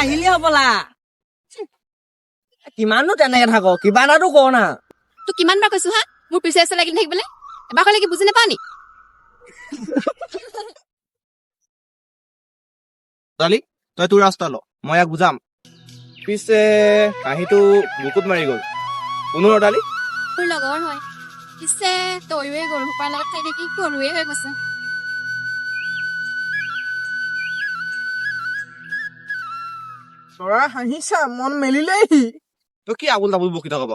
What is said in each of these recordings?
আহিলি হ'বলা কিমাননো তেনেকে থাক কিবা এটাতো ক না তোক কিমান বাৰ কৈছো হা মোৰ পিছে পিছে লাগি থাকিবলৈ এবাৰ ক'লে কি বুজি নাপাও নি ছোৱালী তই তোৰ ৰাস্তা ল মই ইয়াক বুজাম পিছে কাহিটো বুকুত মাৰি গ'ল কোনো ৰদালি তোৰ লগৰ হয় পিছে তয়ুৱে গৰু সোপাৰ লগত খাই দেখি গৰুৱে হৈ গৈছে তৰা হাঁহিছা মন মেলিলেহি তই কি আবুল তাবুল বকি থাক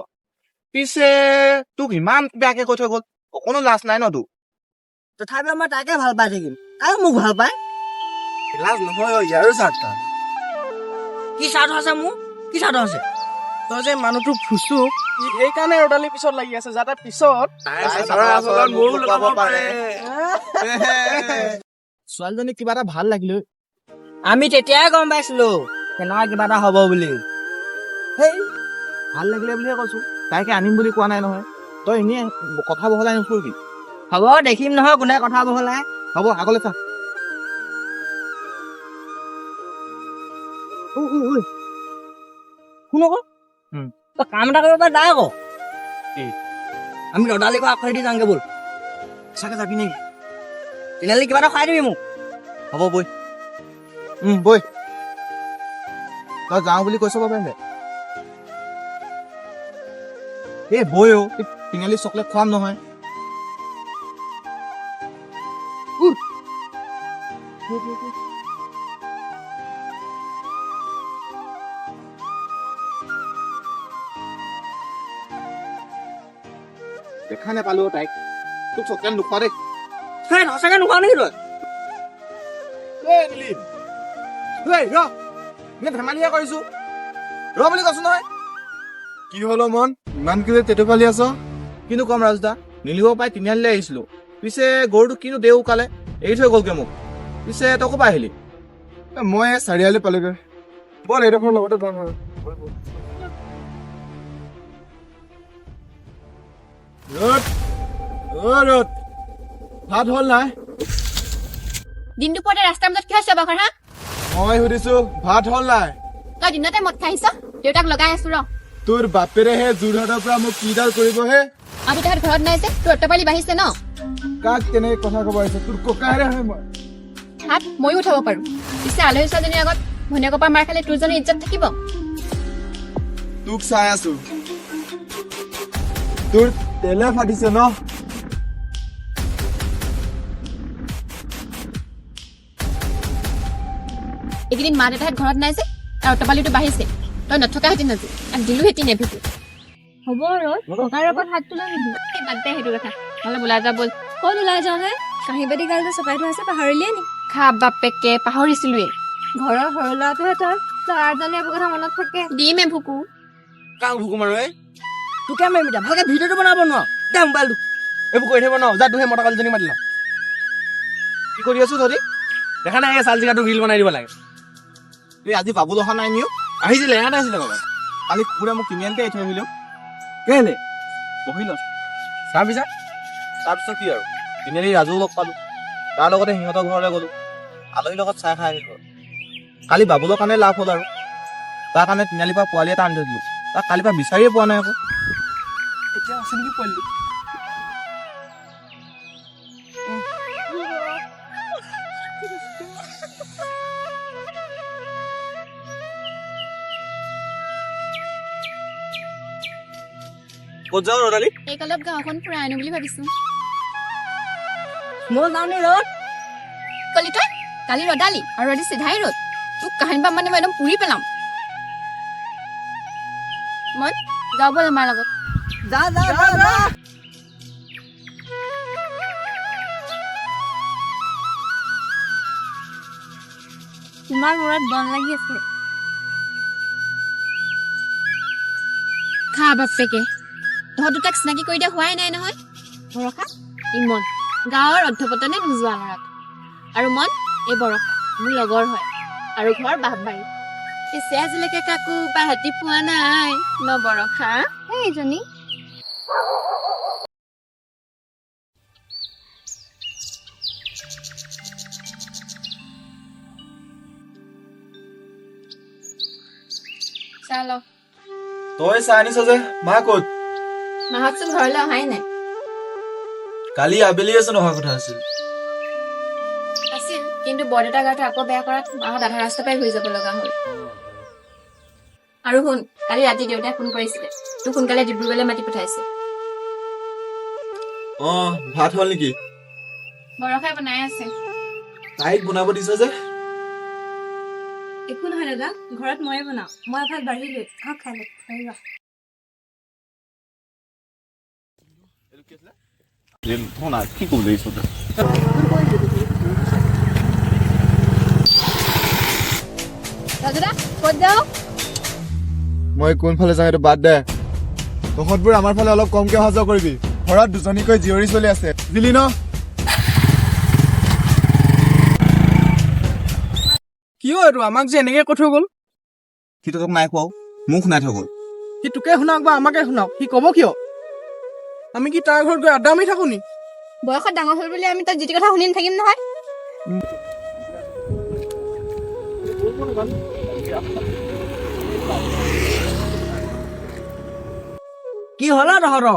পিছে তোক ইমান বেয়াকে কৈ থৈ গ'ল অকণো লাজ নাই ন তোৰ তথাপিও মই তাকে ভাল পাই থাকিম তাই মোক ভাল পায় লাজ নহয় ইয়াৰো স্বাৰ্থ কি স্বাৰ্থ আছে মোৰ কি স্বাৰ্থ আছে তই যে মানুহটো ফুচু সেইকাৰণে ৰদালি পিছত লাগি আছে যাতে পিছত ছোৱালীজনী কিবা এটা ভাল লাগিল আমি তেতিয়াই গম পাইছিলো কেনেকুৱা কিবা এটা হ'ব বুলি হেই ভাল লাগিলে বুলিহে কৈছো তাইকে আনিম বুলি কোৱা নাই নহয় তই এনেই কথা বহলাই নুফুৰিবি হ'ব দেখিম নহয় কোনে কথা বহলাই হ'ব আগলৈ চা শুন আকৌ তই কাম এটা কৰিব পাৰে যায় আকৌ আমি ৰদালিক আখৰি দি যাওঁগে বল চাগে যাবি নেকি তিনিআলি কিবা এটা খুৱাই দিবি মোক হ'ব বৈ বৈ তই যাওঁ বুলি কৈছ পাৰিলে এই বৈ তিনিআলি চকলেট খোৱাম নহয় দেখা নেপালো তাইক তোক চকলেট নোখোৱা দেই সেই সঁচাকে নোখোৱা নেকি তই ধেমালিহে কৰিছো ৰ বুলি কৈছো নহয় কি হল মন ইমান কি তেটো ফালি আছ কিনো কম ৰাজদা নিলিব পাই তিনিআলিলৈ আহিছিলো পিছে গৰুটো কিনো দেও কালে এৰি থৈ গ'লগে মোক পিছে তই ক'ৰ পৰা আহিলি মই চাৰিআলি পালোগৈ বল এইডোখৰ লগতে যাম ৰ'দ ভাত হ'ল নাই দিন দুপৰতে ৰাস্তাৰ মাজত কিয় চাবা হা মই সুধিছো ভাত হ'ল নাই তই দিনতে মদ খাই আহিছ দেউতাক লগাই আছো ৰ তোৰ বাপেৰেহে যোৰহাটৰ পৰা মোক কিডাল কৰিবহে আৰু তাহাঁত ঘৰত নাই যে তোৰ অট্টপালি বাঢ়িছে ন কাক কেনেকে কথা ক'ব আহিছে তোৰ ককাহেৰে হয় মই হাত ময়ো উঠাব পাৰো পিছে আলহী ছোৱালীজনীৰ আগত ভনীয়েকৰ পৰা মাৰ খালে তোৰ জানো ইজ্জত থাকিব তোক চাই আছো তোৰ তেলে ফাটিছে ন এইকেইদিন মা দেউতাহঁত ঘৰত নাই যে তাৰ অট্টপালিটো বাঢ়িছে তই নথকা হেঁতেন আজি আৰু দিলো হেঁতি নেভিটো হ'ব ৰ'দ ককাৰ ওপৰত হাত তোলা নেকি বাদ দে সেইটো কথা নহ'লে ওলাই যা বল ক'ত ওলাই যাওঁ হে কাঁহী বাতি গালটো চপাই থোৱা আছে পাহৰিলিয়ে নি খা বাপেকে পাহৰিছিলোৱে ঘৰৰ সৰু ল'ৰাটোহে তই ল'ৰাজনে এইবোৰ কথা মনত থাকে দিমে ভুকু কাক ভুকু মাৰো তোকে মাৰিম এতিয়া ভালকে ভিডিঅ'টো বনাব নোৱাৰ দে মোবাইলটো এইবোৰ কৰি থাকিব ন যা তোহে মতা কালিজনী মাতি ল কি কৰি আছো তহঁতি দেখা নাই চাল জিকাটো ৰিল বনাই দিব লাগে এই আজি বাবুল অহা নাই নিও আহিছিলে ইয়াতে আছিলে বাবা কালি কুকুৰে মোক তিনিআলিতে এৰি থৈ আহিলো কেলে বহি ল তাৰপিছত কি আৰু তিনিআলি ৰাজু লগ পালো তাৰ লগতে সিহঁতৰ ঘৰলৈ গ'লো আলহীৰ লগত চাহ খাই আহিলো কালি বাবুলৰ কাৰণে লাভ হ'ল আৰু তাৰ কাৰণে তিনিআলিৰ পৰা পোৱালি এটা আনি থৈ দিলো তাক কালিৰ পৰা বিচাৰিয়ে পোৱা নাই আকৌ এতিয়া আছে নেকি পোৱালি ক'ত যাওঁ ৰদালি এইকালত গাঁওখন ফুৰাই আনো বুলি ভাবিছো মই যাওঁ নি ৰ'দ কলি তই কালি ৰদালি আৰু ৰদি চিধাই ৰ'দ তোক কাহিনী বা মানে মই একদম পুৰি পেলাম মই যাওঁ ব'ল আমাৰ লগত যা যা যা যা তোমাৰ মূৰত বন লাগি আছে খা বাপেকে তহঁত দুটাক চিনাকি কৰি দিয়া হোৱাই নাই নহয় বৰষা ইমন গাঁৱৰ অধ্যপতনে নোযোৱা ল'ৰাটো আৰু মন এই বৰষা মোৰ লগৰ হয় আৰু ঘৰ বাহবাৰী পিছে আজিলৈকে কাকো বাহাতি পোৱা নাই ন বৰষা এইজনী চাহ ল তই চাহ আনিছ যে মা ক'ত মাহতচোন ঘৰলৈ অহাই নাই কালি আবেলি আছে নহা কথা আছিল আছিল কিন্তু বৰদেউতা গাটো আকৌ বেয়া কৰাত মাহত আধা ৰাস্তা পাই ঘূৰি যাব লগা হ'ল আৰু শুন কালি ৰাতি দেউতাই ফোন কৰিছিলে তোক সোনকালে ডিব্ৰুগড়লৈ মাতি পঠাইছে ভাত হ'ল নেকি বৰষাই বনাই আছে তাইক বনাব দিছ যে একো নহয় দাদা ঘৰত ময়ে বনাওঁ মই ভাত বাঢ়িলো খাই ল কি কব লাগিছ দাদা ক'ত যাওঁ মই কোনফালে যাওঁ এইটো বাদ দে তহঁতবোৰ আমাৰ ফালে অলপ কমকে অহা যোৱা কৰিবি ঘৰত দুজনীকৈ জীয়ৰী চলি আছে বুজিলি ন কিয় এইটো আমাক যে এনেকে কৈ থৈ গ'ল সি তোক নাই খোৱাও মোক শুনাই থৈ গ'ল সি তোকে শুনাওক বা আমাকে শুনাওক সি ক'ব কিয় আমি কি তাৰ ঘৰত গৈ আড্ডা মাৰি থাকো নি বয়সত ডাঙৰ হ'ল বুলি আমি তাত যি টি কথা শুনি নাথাকিম নহয় কি হ'ল তহঁতৰ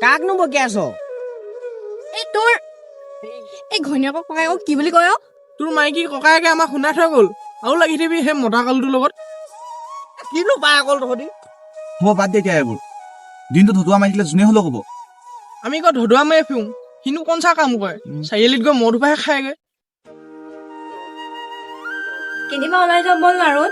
কাকনো বকি আছ এই তোৰ এই ঘৈণীয়েকক ককায়েকক কি বুলি কয় তোৰ মাইকী ককায়েকে আমাক শুনাই থৈ গ'ল আৰু লাগি থাকিবি সেই মতা কালটোৰ লগত কিনো পাই অকল তহঁতি হ'ব বাদ দে এতিয়া এইবোৰ দিনটো ধুতুৱা মাৰি দিলে যোনে হ'লেও ক'ব আমি আকৌ ধদুৱা মাৰি ফুৰোঁ সিনো কণ চা কাম কৰে চাৰিআলিত গৈ মদ উপাহে খায়গৈ কেনিবা ওলাই যাওঁ বল আৰু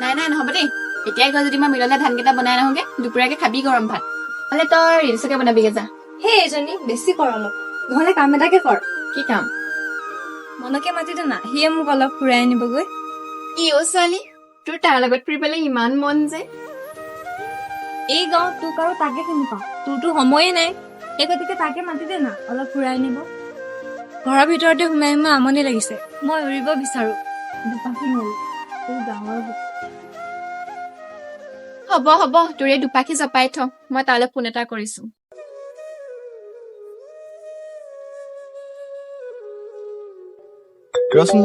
নাই নহ'ব দেই এতিয়াই গৈ যদি মই মিললে ধানকেইটা বনাই নাহোগে দুপৰীয়াকে খাবি গৰম ভাত নহ'লে তই ৰিলচকে বনাবিগে যা সেই এজনী বেছি কৰ অলপ নহলে কাম এটাকে কৰ কি কাম মনকে মাতি দে না সিয়ে মোক অলপ ফুৰাই আনিবগৈ কি অ' ছোৱালী তোৰ তাৰ লগত ফুৰিবলৈ ইমান মন যে এই গাঁও তোক আৰু তাকে চিনি পাওঁ তোৰতো সময়ে নাই সেই গতিকে তাকে মাতি দে না অলপ ফুৰাই আনিব ঘৰৰ ভিতৰতে সোমাই সোমাই আমনি লাগিছে মই উৰিব বিচাৰো দুপাখি নৰো তোৰ ডাঙৰ হ'ব তোৰ এই দুপাখি জপাই থ মই তালৈ ফোন এটা কৰিছো ৰচোন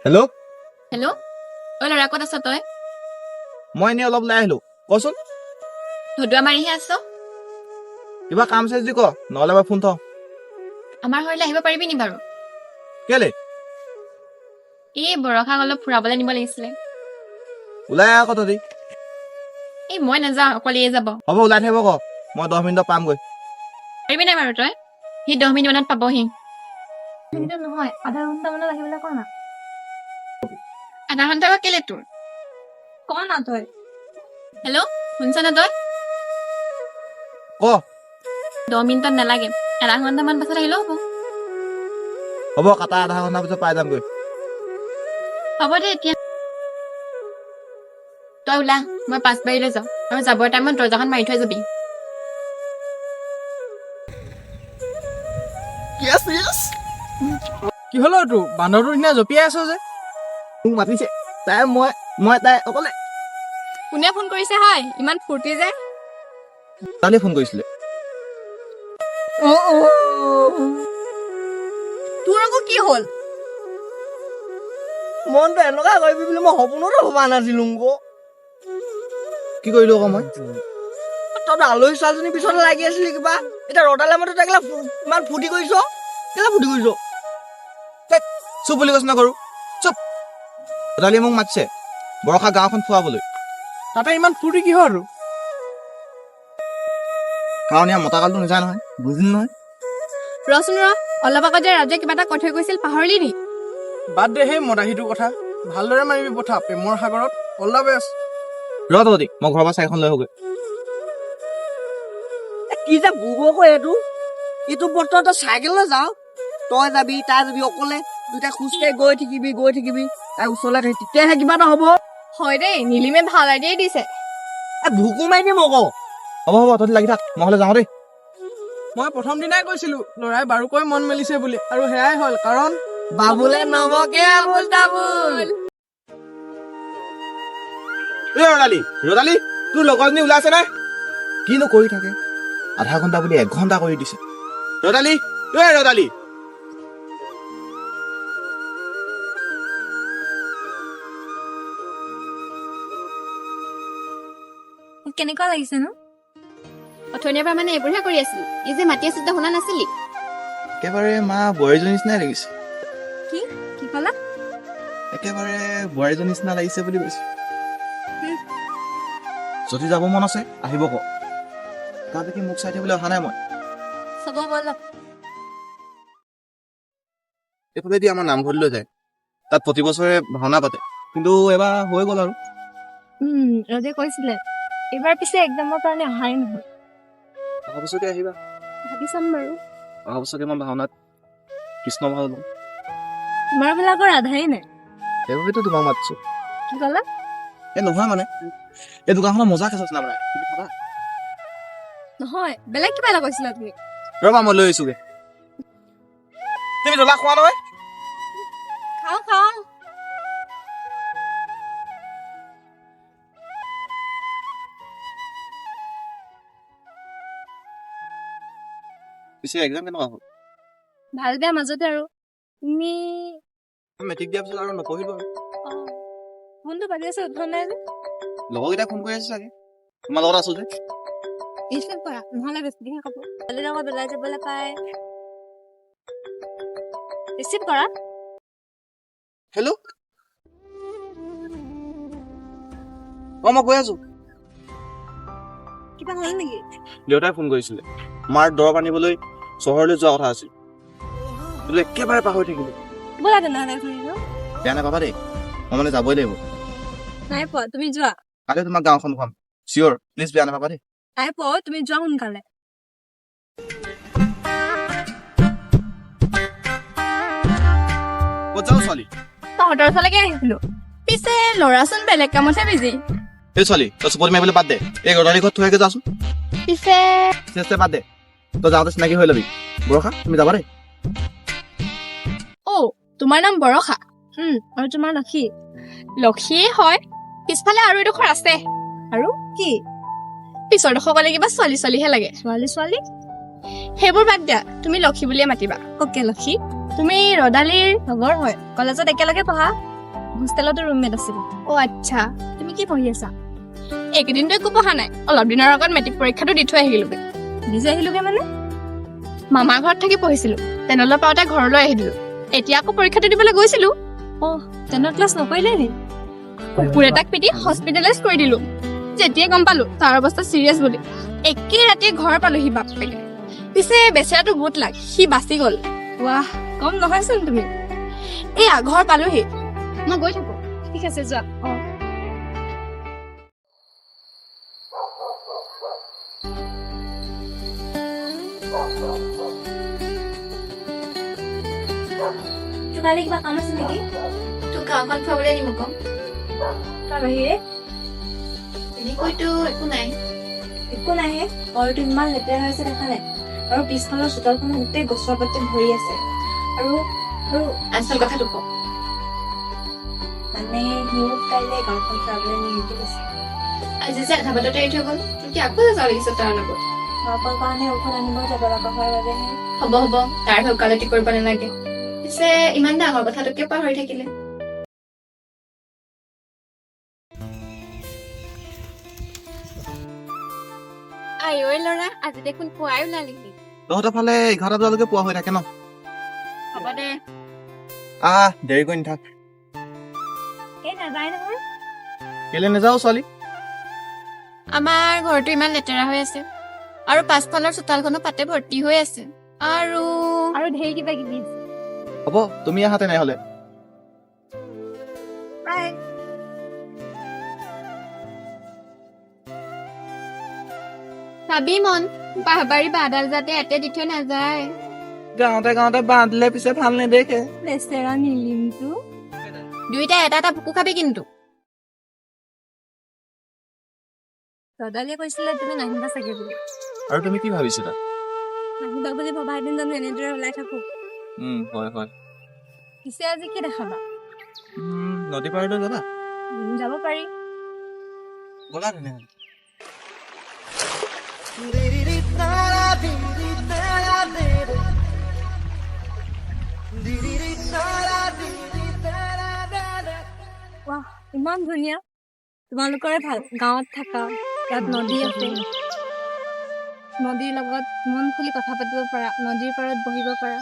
হেল্ল' হেল্ল' ঐ ল'ৰা ক'ত আছ তই মই এনেই অলপ ওলাই আহিলো কচোন ধদুৱা মাৰিহে আছ কিবা কাম আছে যদি ক নহ'লে মই ফোন থওঁ আমাৰ ঘৰলৈ আহিব পাৰিবি নি বাৰু কেলে এই বৰষাক অলপ ফুৰাবলৈ নিব লাগিছিলে ওলাই আহ আকৌ তহঁতি এই মই নাযাওঁ অকলে যাব হ'ব ওলাই থাকিব ক মই 10 মিনিটত পামগৈ পাৰিবি নাই বাৰু তই সি 10 মিনিট মানত পাবহি কিন্তু নহয় আধা ঘণ্টামানত আহিবলৈ ক না আধা ঘণ্টা বা কেলে তোৰ ক না তই হেল্ল' শুনছ না তই ক 10 মিনিটত নালাগে আধা ঘণ্টামান পাছত আহিলেও হ'ব হ'ব কাটা আধা ঘণ্টা পিছত পাই যামগৈ হ'ব দে এতিয়া তই ওলা মই পাঁচবাৰীলৈ যাওঁ আৰু যাবৰ টাইমত দৰ্জাখন মাৰি থৈ যাবি কি হ'ল তোৰ বান্দৰটোৰ নিচিনা জঁপিয়াই আছ যে মোক মাতিছে তাই মই তাই অকলে কোনে ফোন কৰিছে হয় ইমান ফূৰ্তি যে তালৈ ফোন কৰিছিলে তোৰ আকৌ কি হ'ল মনটো এনেকুৱা কৰিবি বুলি মই সপোনতো ভবা নাছিলো কি কৰিলো আকৌ মই তই আলহী ছোৱালীজনীৰ পিছতে লাগি আছিলি কিবা এতিয়া ৰদালে মতে তাক ইমান ফূৰ্তি কৰিছ কেলে ফূৰ্তি কৰিছ চুপ বুলি কৈছ নকৰো চুপ ৰদালিয়ে মোক মাতিছে বৰষা গাঁওখন ফুৰাবলৈ তাতে ইমান ফূৰ্তি কিহৰ আৰু কাৰণ ইয়াৰ মতা কালটো নাযায় নহয় বুজিলি নহয় ৰচোন অলপ আগত যে ৰাজে কিবা এটা কৈ থৈ গৈছিল পাহৰিলি নি বাদ দে সেই মদাহীটোৰ কথা ভালদৰে মাৰিবি পঠা প্ৰেমৰ সাগৰত অল দা বেষ্ট ৰ তহঁতি মই ঘৰৰ পৰা চাইখন লৈ আহোগৈ কি যে বুবক এইটো ইটো বৰ্তমান তই চাইকেললৈ যাওঁ তই যাবি তাই যাবি অকলে দুটা খোজকাঢ়ি গৈ থাকিবি তাই ওচৰলৈ থাকি তেতিয়াহে কিবা এটা হ'ব হয় দেই নীলিমে ভাল আইডিয়াই দিছে ভুকু মাৰি দিম আকৌ হ'ব তহঁতি লাগি থাক মই হ'লে যাওঁ দেই মই প্ৰথম দিনাই কৈছিলো ল'ৰাই বাৰুকৈ মন মেলিছে বুলি আৰু সেয়াই হ'ল কাৰণ বাবুলে নবকে আবুল তাবুল ৰদালি তোৰ লগৰজনী ওলাইছে নাই কিনো কৰি থাকে আধা ঘণ্টা বুলি 1 ঘণ্টা কৰি দিছে ৰদালি কেনেকুৱা লাগিছে নো? অথনিয়াৰ পৰা মানে এইবোৰহে কৰি আছিলো। এই যে মাতি আছিল তই শুনা নাছিলি? একেবাৰে মা বোৱাৰীজনীৰ নিচিনাই লাগিছে। কি ক'লা? একেবাৰে বোৱাৰীজনীৰ নিচিনা লাগিছে বুলি কৈছো। হুম। যদি যাব মন আছে আহিব ক। তাৰ দেখি মোক চাই থাকিবলৈ অহা নাই মই। চব ব'লক। এইফালেদি আমাৰ নামঘৰলৈ যায়। তাত প্ৰতি বছৰে ভাওনা পাতে, কিন্তু এবাৰ হৈ গ'ল আৰু। ৰজে কৈছিলে এইবাৰ পিছে এক্সামৰ কাৰণে অহাই নহয়। অহা বছৰকে আহিবা। ভাবি চাম বাৰু। অহা বছৰকে মই ভাওনাত কৃষ্ণ ভাও লম। তোমাৰ বিলাকৰ আধাৰেই নাই। সেইবাবেতো তোমাক মাতিছো। কি ক'লা? নহয় মানে এই দোকানখনত মজা কেঁচা চিনা বনাই তুমি খাবা? নহয়, বেলেগ কিবা এটা কৈছিলা তুমি। ৰবা মই লৈ আহিছোগে। তুমি জ্বলা খোৱা নহয়? খাওঁ। পিছে এক্সাম কেনেকুৱা হ'ল? ভাল বেয়া মাজতে আৰু। তুমি মেট্ৰিক দিয়াৰ পিছত আৰু নপঢ়িলো আৰু। ফোনটো বাজি আছে উঠোৱা নাই যে? লগৰকেইটাই ফোন কৰি আছে চাগে, তোমাৰ লগত আছো যে। ৰিচিভ কৰা, নহ'লে বেছিহে খাব। ছোৱালীৰ লগত ওলাই যাবলৈ পাই। ৰিচিভ কৰা। হেল্ল' মই কৈ আছো। কিবা হ'ল নেকি? দেউতাই ফোন কৰিছিলে, মাৰ দৰৱ আনিবলৈ চহৰলৈ যোৱা কথা আছিল। কিন্তু একেবাৰে পাহৰি থাকিলো। ব'লা তেনেহ'লে ফুৰিব। বেয়া নাপাবা দেই, মই মানে যাবই লাগিব। নাই পোৱা, তুমি যোৱা। কালি তোমাক গাঁওখন খুৱাম, চিয়'ৰ, প্লিজ বেয়া নাপাবা দেই। নাই পোৱা, তুমি যোৱা সোনকালে। ক'ত যাওঁ ছোৱালী? তহঁতৰ ওচৰলৈকে আহিছিলো। পিছে ল'ৰাচোন বেলেগ কামতহে বিজি। এই ছোৱালী তই চুপতি মাৰিবলৈ বাদ দে, এই গদালি ঘৰত থৈ যাচোন। পিছে বাদ দে, তই যাওঁতে চিনাকি হৈ ল'বি। বৰষা তুমি যাবা দেই। তোমাৰ নাম বৰষা? আৰু তোমাৰ লক্ষী? লক্ষীয়ে হয়। পিছফালে আৰু এডোখৰ আছে। আৰু কি? পিছৰ ডোখৰ গ'লে কিবা ছোৱালীহে লাগে। ছোৱালী? সেইবোৰ বাদ দিয়া, তুমি লক্ষী বুলিয়ে মাতিবা। অ'কে লক্ষী। তুমি ৰদালিৰ লগৰ হয়, কলেজত একেলগে পঢ়া। হোষ্টেলতো ৰুমমেট আছিল। আচ্ছা। তুমি কি পঢ়ি আছা? এইকেইদিনতো একো পঢ়া নাই, অলপ দিনৰ আগত মেট্ৰিক পৰীক্ষাটো দি থৈ আহিলোগে। নিজে আহিলোগে মানে? মামাৰ ঘৰত থাকি পঢ়িছিলো, তেনেলৈ পাওঁতে ঘৰলৈ আহি দিলো। এতিয়া আকৌ পৰীক্ষাটো দিবলৈ গৈছিলো। টেনৰ ক্লাছ নকৰিলে নি? কুকুৰ এটাক পিটি হস্পিটেলাইজ কৰি দিলো। যেতিয়াই গম পালো তাৰ অৱস্থা চিৰিয়াছ বুলি, একে ৰাতিয়ে ঘৰ পালোহি বাপেকে। পিছে বেচেৰাটো গুড লাক, সি বাচি গ'ল। ৱাহ, কম নহয়চোন তুমি। এয়া ঘৰ পালোহি, মই গৈ থাকো। ঠিক আছে যোৱা। তোমালে কিবা কাম আছে নেকি? তোক গাঁওখন ফুৰাবলৈ নিম আকৌ। তাৰ বাহিৰে এনেকৈতো একো নাই। একো নাহে। ঘৰটো ইমান লেতেৰা হৈ আছে দেখা নাই? আৰু পিছফালৰ চোতালখনত গোটেই গছৰ পাতে ভৰি আছে। আৰু আচল কথাটো কওঁ, মানে সিও কাইলৈ গাঁওখন ফুৰাবলৈ নিম বুলি কৈছে। আজি যে আধা বাটতে এৰি থৈ গ'ল, তোৰ কি আকৌ যাব লাগিছে তাৰ লগত? ঘৰৰ কাৰণে ঔষধ আনিব যাব লগা হোৱাৰ বাবেহে। হ'ব তাৰ ওকালতি কৰিব নালাগে। পিছে ইমান ডাঙৰ কথাটো কিয় পাহৰি থাকিলে? আইঐ ল'ৰা, আজি দেখোন পুৱাই ওলালিহি। তহঁতৰ ফালে 11টা বজালৈকে পোৱা হৈ থাকে ন? হ'ব দে। দেৰি কৰি নাথাক। এই নাযায় নহয়। কেলে নাযাও ছোৱালী? আমাৰ ঘৰটো ইমান লেতেৰা হৈ আছে, আৰু পাছফালৰ চোতালখনো পাতে ভৰ্তি হৈ আছে, আৰু ঢেৰ কিবা কিবি আছে। হ'ব তুমি আহা তেনেহ'লে। চাবি মন, বাঁহবাৰী বাঁহডাল যাতে এতে দি থৈ নাযায়। গাঁৱতে বাঁহ দিলে পিছে ভাল নেদেখে। বেচেৰা নিলিমটো। দুইটা এটা ভুকু খাবি কিন্তু। ৰদালিয়ে কৈছিলে তুমি নাহিবা চাগে বুলি। আৰু তুমি কি ভাবিছিলা? নাহিবা বুলি ভবা এদিন জানো এনেদৰে ওলাই থাকো। হয়। পিছে আজি কি দেখাবা? নদী পাৰলৈ যাবা? যাব পাৰি। ব'লা তেনেহ'লে। ৱাহ, ইমান ধুনীয়া। তোমালোকৰে ভাল, গাঁৱত থাকা, ইয়াত নদী আছে। নদীৰ লগত মন খুলি কথা পাতিব পাৰা, নদীৰ পাৰত বহিব পাৰা।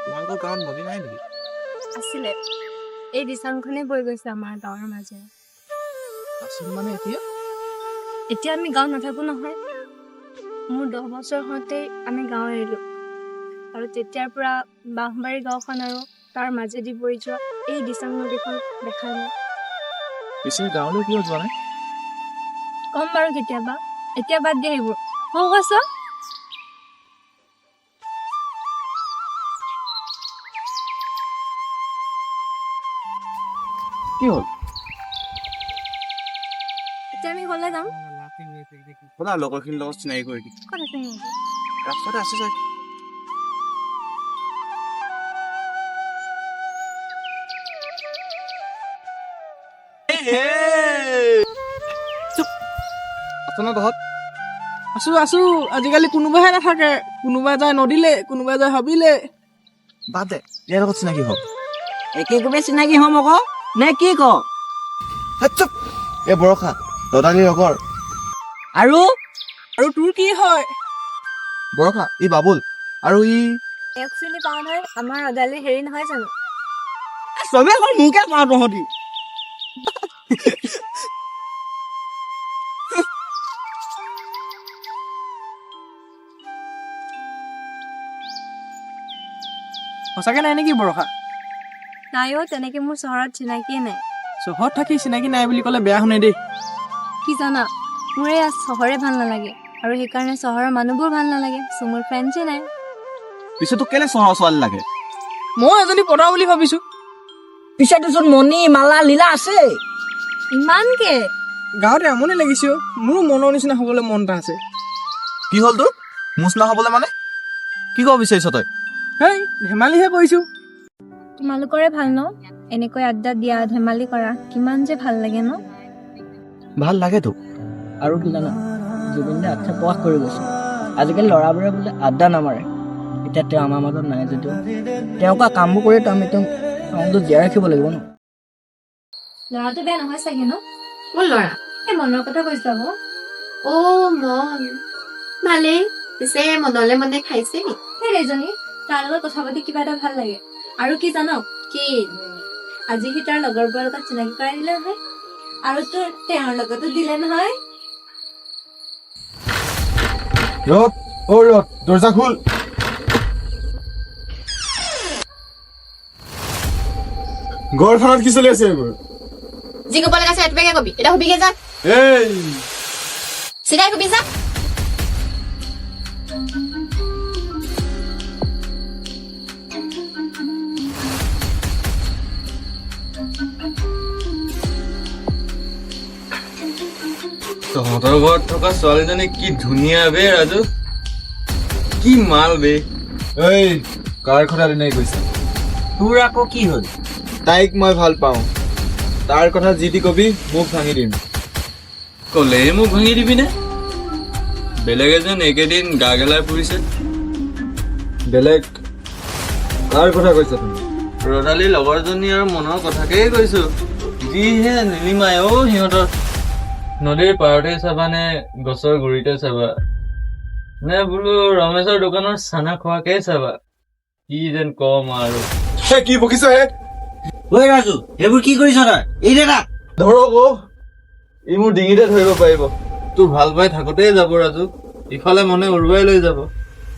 তোমালোকৰ গাঁৱত নদী নাই নেকি? আছিলে, এই দিচাংখনে বৈ গৈছে আমাৰ গাঁৱৰ মাজেৰে। আছিল মানে এতিয়া এতিয়া আমি গাঁৱত নাথাকো নহয়। মোৰ 10 বছৰ হওঁতেই আমি গাঁও এৰিলো, আৰু তেতিয়াৰ পৰা বাঁহবাৰী গাঁওখন আৰু তাৰ মাজেদি বৈ যোৱা এই দিচাং নদীখন দেখা নাই। পিছে গাঁৱলৈ কিয় যোৱা নাই? কম বাৰু কেতিয়াবা, এতিয়া বাদ দিয়া সেইবোৰ। সৌ কৈছ কি হ'ল? এতিয়া আমি গ'লে যাম। ব'লা লগৰখিনিৰ লগত চিনাকি কৰি দিম। ক'ত আছে সিহঁতি? ৰাস্তাতে আছে চাগে। আছো ন তহঁত? আছো আজিকালি কোনোবাহে নাথাকে, কোনোবা যায় নদীলে, কোনোবা যায় হাবিলে। বাদ দে, ইয়াৰ লগত চিনাকি হওক। একে কবে চিনাকি হ'ম আকৌ নে কি ক? এই বৰষা দদানীৰ লগৰ। আৰু আৰু তোৰ কি হয়? বৰষা ই বাবুল, আৰু ই এক চিনি পাওঁ নহয়, আমাৰ অদালি হেৰি নহয় জানো? চবে অকল মোকে পাওঁ তহঁতি। সঁচাকে নাই নেকি বৰষা? নাইও, তেনেকে মোৰ চহৰত চিনাকিয়ে নাই। চহৰত থাকি চিনাকি নাই বুলি ক'লে বেয়া শুনে দেই। কি জানা, মোৰ এয়া চহৰে ভাল নালাগে, আৰু সেইকাৰণে চহৰৰ মানুহবোৰ ভাল নালাগে। চ' মোৰ ফ্ৰেণ্ডছে নাই। পিছে তোক কেলে চহৰৰ ছোৱালী লাগে? মই এজনী পটাও বুলি ভাবিছো। পিছে তোচোন মণি মালা লীলা আছে। ইমানকে গাঁৱতে আমনি লাগিছে অ'। মোৰো মনৰ নিচিনা হ'বলৈ মন এটা আছে। কি হ'ল তোৰ? মুচনা হ'বলৈ মানে কি ক'ব বিচাৰিছ তই? হেই ধেমালিহে কৰিছো। তোমালোকৰে ভাল ন? এনেকৈ আড্ডা দিয়া, ধেমালি কৰা, কিমান যে ভাল লাগে ন? ভাল লাগেতো। আৰু কি জানা, জুবিনে আত্মা প্ৰকাশ কৰি গৈছে, আজিকালি ল'ৰাবোৰে বোলে আড্ডা নামাৰে। এতিয়া তেওঁ আমাৰ মাজত নাই যদিও তেওঁ কোৱা কামবোৰ কৰিতো আমি তেওঁক জীয়াই ৰাখিব লাগিব ন। ল'ৰাটো বেয়া নহয় চাগে ন? কোন ল'ৰা? এই মনৰ কথা কৈছো আকৌ। অ' মন ভালেই। পিছে মনলে মনে খাইছে নি? সেই এজনী, তাৰ লগত কথা পাতি কিবা এটা ভাল লাগে। আৰু কি জান, কি? আজি সি তাৰ লগৰবোৰৰ লগত চিনাকি কৰাই দিলে নহয়, আৰু তোৰ তেওঁৰ লগতো দিলে নহয়। ৰদ দৰ্জা খোল। ঘৰখনত কি চলি আছে এইবোৰ? যি ক'ব লগা আছে এটোকে কবি, এটা হবিগে যা, এই চিধাই কবি যা। তহঁতৰ ঘৰত থকা ছোৱালীজনী কি ধুনীয়া বে ৰাজু, কি মাল বে। এই কাৰ কথা তেনেকৈ কৈছা? তোৰ আকৌ কি হ'ল? তাইক মই ভাল পাওঁ, তাৰ কথা যি টি কবি মোক ভাঙি দিম। ক'লেই মোক ভাঙি দিবিনে? বেলেগ এজন একেদিন গা গেলাই ফুৰিছে। বেলেগ কাৰ কথা কৈছা তুমি? ৰদালিৰ লগৰজনী আৰু মনৰ কথাকেই কৈছো। যিহে নিলিমাই অ' সিহঁতৰ। নদীৰ পাৰতে চাবা নে গছৰ গুৰিতে চাবা, নে বোলো ৰমেশৰ দোকানৰ চানা খোৱাকে চাবা, কি যেন কম আৰু। কি বকিছ হে? ঐ ৰাজু, সেইবোৰ কি কৰিছ তই? এই দে তাক। ধৰক অ'। ই মোৰ ডিঙিতে ধৰিব পাৰিব। তোৰ ভাল পাই থাকোতেই যাব ৰাজু, ইফালে মনে উৰুৱাই লৈ যাব।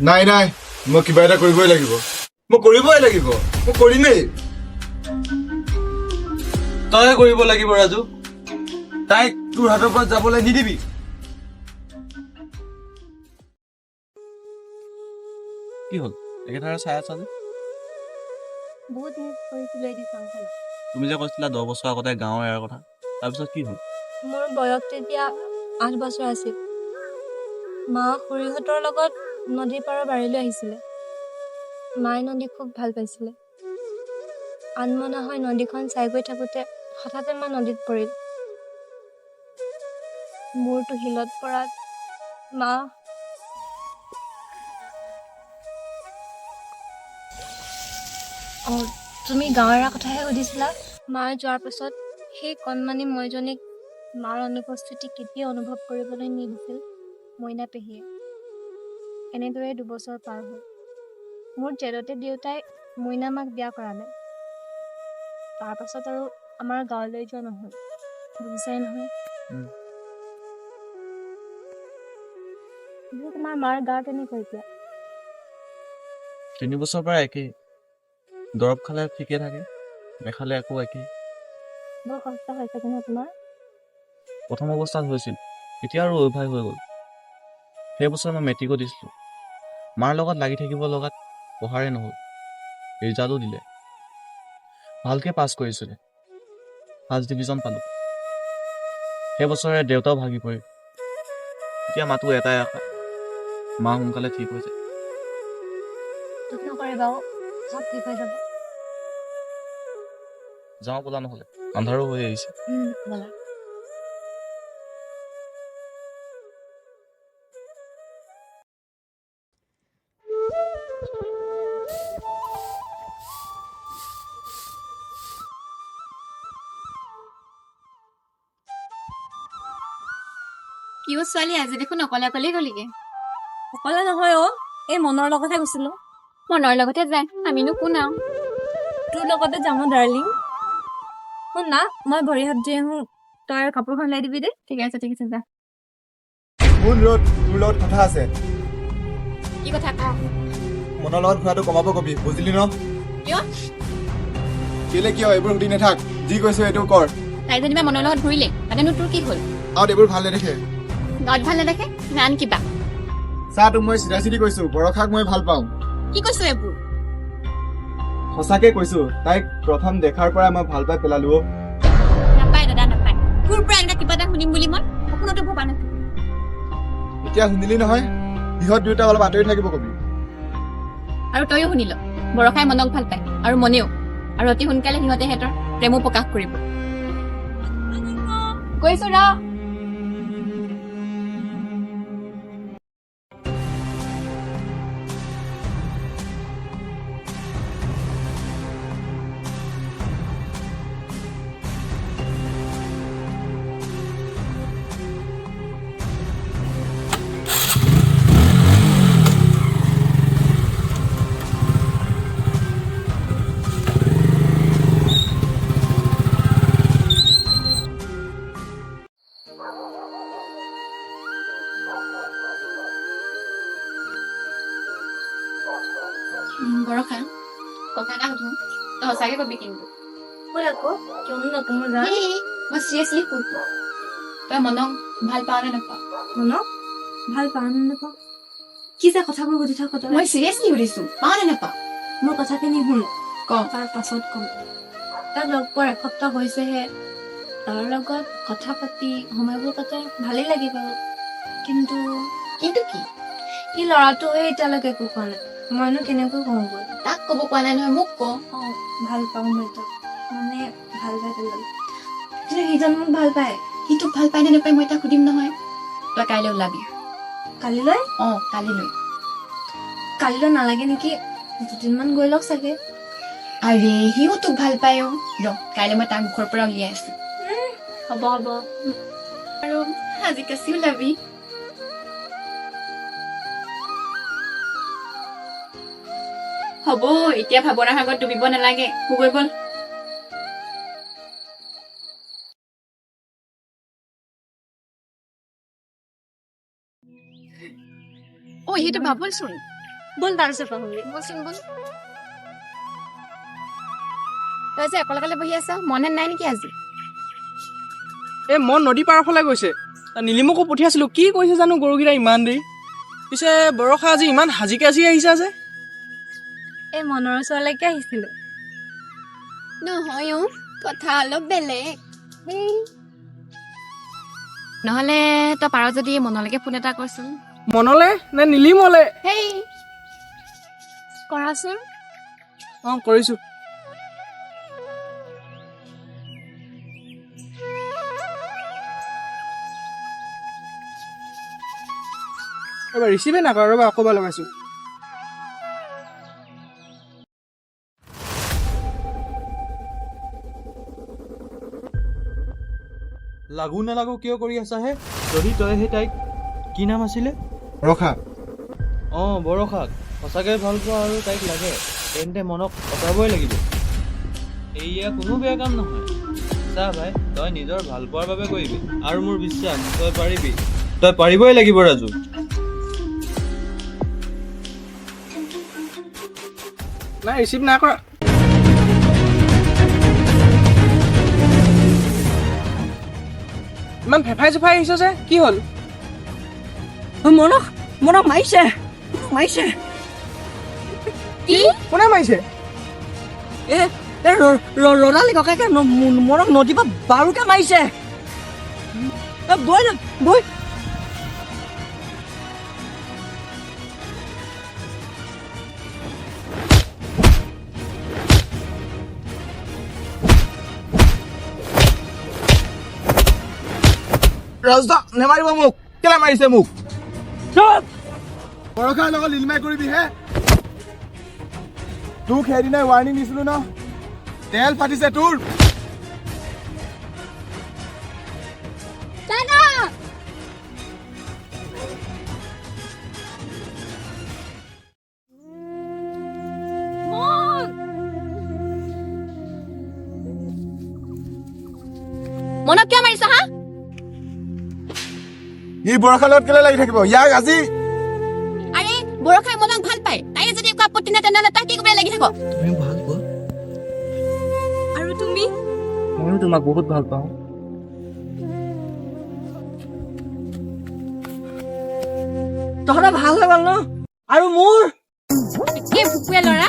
নাই মই কিবা এটা কৰিবই লাগিব, মই কৰিমেই। তই কৰিব লাগিব ৰাজু, তাইক তোৰ হাতৰ পৰা যাবলৈ নিদিবি। কি হ'ল একেধাৰে চাই আছা যে? বহুত মিছ কৰিছিলো এই দিচাংখনক। তুমি যে কৈছিলা 10 বছৰ আগতে গাঁৱৰ এৰাৰ কথা, তাৰপিছত কি হ'ল? মোৰ বয়স তেতিয়া 8 বছৰ আছিল। মা খুৰীহঁতৰ লগত নদীৰ পাৰৰ বাৰীলৈ আহিছিলে। মায়ে নদী খুব ভাল পাইছিলে। আনমনা হৈ নদীখন চাই গৈ থাকোতে হঠাতে মা নদীত পৰিল। মূৰটো শিলত পৰাত মা তুমি গাঁৱৰ এৰা কথাহে সুধিছিলা? মাৰ যোৱাৰ পাছত সেই কণমানি মইজনীক মাৰ অনুপস্থিতি কেতিয়া অনুভৱ কৰিবলৈ নিদিছিল মইনা পেহীয়ে। এনেদৰে 2 বছৰ পাৰ হ'ল। মোৰ জেদতে দেউতাই মইনা মাক বিয়া কৰালে। তাৰ পাছত আৰু আমাৰ গাঁৱলৈ যোৱা নহ'ল। বুজিছাই নহয়? তোমাৰ মাৰ গা কেনেকৈ এতিয়া? 3 বছৰৰ পৰা একেই। দৰৱ খালে ঠিকে থাকে, নেখালে আকৌ একেই। বৰ কষ্ট হৈছে কিন্তু তোমাৰ। প্ৰথম অৱস্থাত হৈছিল, এতিয়া আৰু অভ্যাস হৈ গ'ল। সেই বছৰ মই মেট্ৰিকো দিছিলোঁ। মাৰ লগত লাগি থাকিব লগাত পঢ়াৰে নহ'ল, ৰিজাল্টো দিলে। ভালকৈ পাছ কৰিছিলে, 1st ডিভিজন পালোঁ। সেই বছৰে দেউতাও ভাগি পৰিল। এতিয়া মাতো এটাই আশা, মা সোনকালে ঠিক হৈ যায়। যত্ন কৰিবা, চব ঠিক হৈ যাব। যাওঁ ব'লা নহ'লে, আন্ধাৰো হৈ আহিছে। ব'লা। কিয় ছোৱালী আজি দেখোন অকলে অকলে গলিগে? অকলে নহয় এই মনৰ লগতহে গৈছিলো। মনৰ লগতে যায়, আমিনো কোন আৰু? তোৰ লগতে যাম ডাৰ্লিং। শুন না, মই ভৰি হাত ধুই আহোঁ, তই আৰু কাপোৰখন লাই দিবি দেই। ঠিক আছে যা। শুন ৰ'দ, তোৰ লগত কথা আছে। কি কথা ক? মনৰ লগত ঘূৰাটো কমাব কবি, বুজিলি ন? কিয়? কেলে কিয় এইবোৰ সুধি নাথাক, যি কৈছো এইটো কৰ। তাই যেনিবা মনৰ লগত ঘূৰিলে, তাতেনো তোৰ কি হ'ল? আৰু এইবোৰ ভাল নেদেখে। গত ভাল নেদেখে নে আন কিবা? চা তোক মই চিধা চিধি কৈছো, বৰষাক মই ভাল পাওঁ। কি কৈছো এইবোৰ? সঁচাকে কৈছো, তাইক প্ৰথম দেখাৰ পৰা মই ভাল পাই পেলালো। নাপায় দাদা, নাপায়। তোৰ পৰা এনেকুৱা কিবা এটা শুনিম বুলি মই সপোনতো ভবা নাছিলো। এতিয়া শুনিলি নহয়, সিহঁত দুয়োটা অলপ আঁতৰি থাকিব কবি। আৰু তইও শুনিল, বৰষাই মনক ভাল পায় আৰু মনেও, আৰু অতি সোনকালে সিহঁতে সিহঁতৰ প্ৰেমো প্ৰকাশ কৰিব। কৈছো ৰ। বৰষা, কথা এটা সুধো, তই সঁচাকে কবি কিন্তু? শুন আকৌ, কিয়নো নকওঁ যা। মই চিৰিয়াছলি সুধো, তই মনক ভাল পাৱ নে নাপাৱ? মনক ভাল পাওঁ নে নাপাওঁ? কি যে কথাবোৰ সুধি থাক তই? মই চিৰিয়াছলি সুধিছো, পাৱ নে নাপাৱ? মোৰ কথাখিনি শুন, ক। তাৰ পাছত কম। তাক লগ পোৱাৰ 1 সপ্তাহ হৈছেহে। তাৰ লগত কথা পাতি সময়বোৰ কটাই ভালেই লাগে বাৰু, কিন্তু কিন্তু কি? সি ল'ৰাটোৱে এতিয়ালৈকে একো কোৱা নাই। মইনো কেনেকৈ কওঁ গৈ? তাক ক'ব কোৱা নাই নহয়, মোক ক। ভাল পাওঁ মই তাক, মানে ভাল পাই পেলালো। কিন্তু সিজন মোক ভাল পায়। সি তোক ভাল পায় নে নাপায় মই তাক সুধিম নহয়। তই কাইলৈ ওলাবি। কালিলৈ? কালিলৈ। কালিলৈ নালাগে নেকি, 2 দিনমান গৈ লওক চাগে। আৰে সিও তোক ভাল পায় ৰ, কাইলৈ মই তাৰ মুখৰ পৰা উলিয়াই আছো। হ'ব আৰু আজি কাচি ওলাবি। হ'ব, এতিয়া ভাৱনাৰ আগত ডুবিব নালাগে, শুবই গ'ল। সেইটো ভাবলচোন। ব'ল তাৰ ওচৰত পাহৰি। বলচোন বল। তই যে অকলে অকলে বহি আছ, মনে নাই নেকি আজি? মন নদী পাৰৰ ফালে গৈছে। নীলিমকো পঠিয়াইছিলো, কি কৈছে জানো গৰুকেইটা ইমান দেৰি। পিছে বৰষা আজি ইমান হাজিকে আহিছা যে? মনৰ ওচৰলৈকে আহিছিলো। নহয় কথা অলপ বেলেগ। নহলে তই পাৰ যদি মনলৈকে ফোন এটা কৰচোন। মনলে নে নীলিমলে? কৰাচোন। কৰিছো। ৰবা ৰিচিভে নাকৰ, ৰবা আকৌ এবাৰ লগাইছো। লাগু নালাগু কিয় কৰি আছা হে? যদি তই সেই তাইক কি নাম আছিলে? ৰখা অঁ বৰষাক সঁচাকৈ ভাল পোৱা আৰু তাইক লাগে তেন্তে মনক অঁতাবই লাগিব। এয়া কোনো বেয়া কাম নহয়। চা ভাই, তই নিজৰ ভাল পোৱাৰ বাবে কৰিবি আৰু মোৰ বিশ্বাস তই পাৰিবি। তই পাৰিবই লাগিব ৰাজু। নাই ৰিচিভ নাই কৰা। ইমান ফেফাই চুফাই আহিছ যে কি হ'ল? মনক মনক মাৰিছে মাৰিছে। কি কোনে মাৰিছে? এ ৰদালি ককাইকে মনক নদীৰ পৰা বাৰুকে মাৰিছে। বৈ না বৈ। ৰাজদা নেমাৰিব মোক, কেলে মাৰিছে মোক? বৰষাৰ লগত লিলমাই কৰিবি হে? তোক সেইদিনাই ৱাৰ্ণিং দিছিলো ন, তেল ফাটিছে তোৰ। মনক কিয় মাৰিছ হা? সি বৰষাৰ লগত কেলে লাগি থাকিব? ইয়াক আজি আৰে বৰষাই মনক ভাল পায়, তাইৰ যদি একো আপত্তি নাই তেনেহ'লে তাক কি কৰিবলৈ লাগি থাক? তুমি ভাল পোৱা? আৰু তুমি? ময়ো তোমাক বহুত ভাল পাওঁ। তহঁতৰ ভাল হৈ গ'ল ন? আৰু মোৰ একে ভুকুৱে ল'ৰা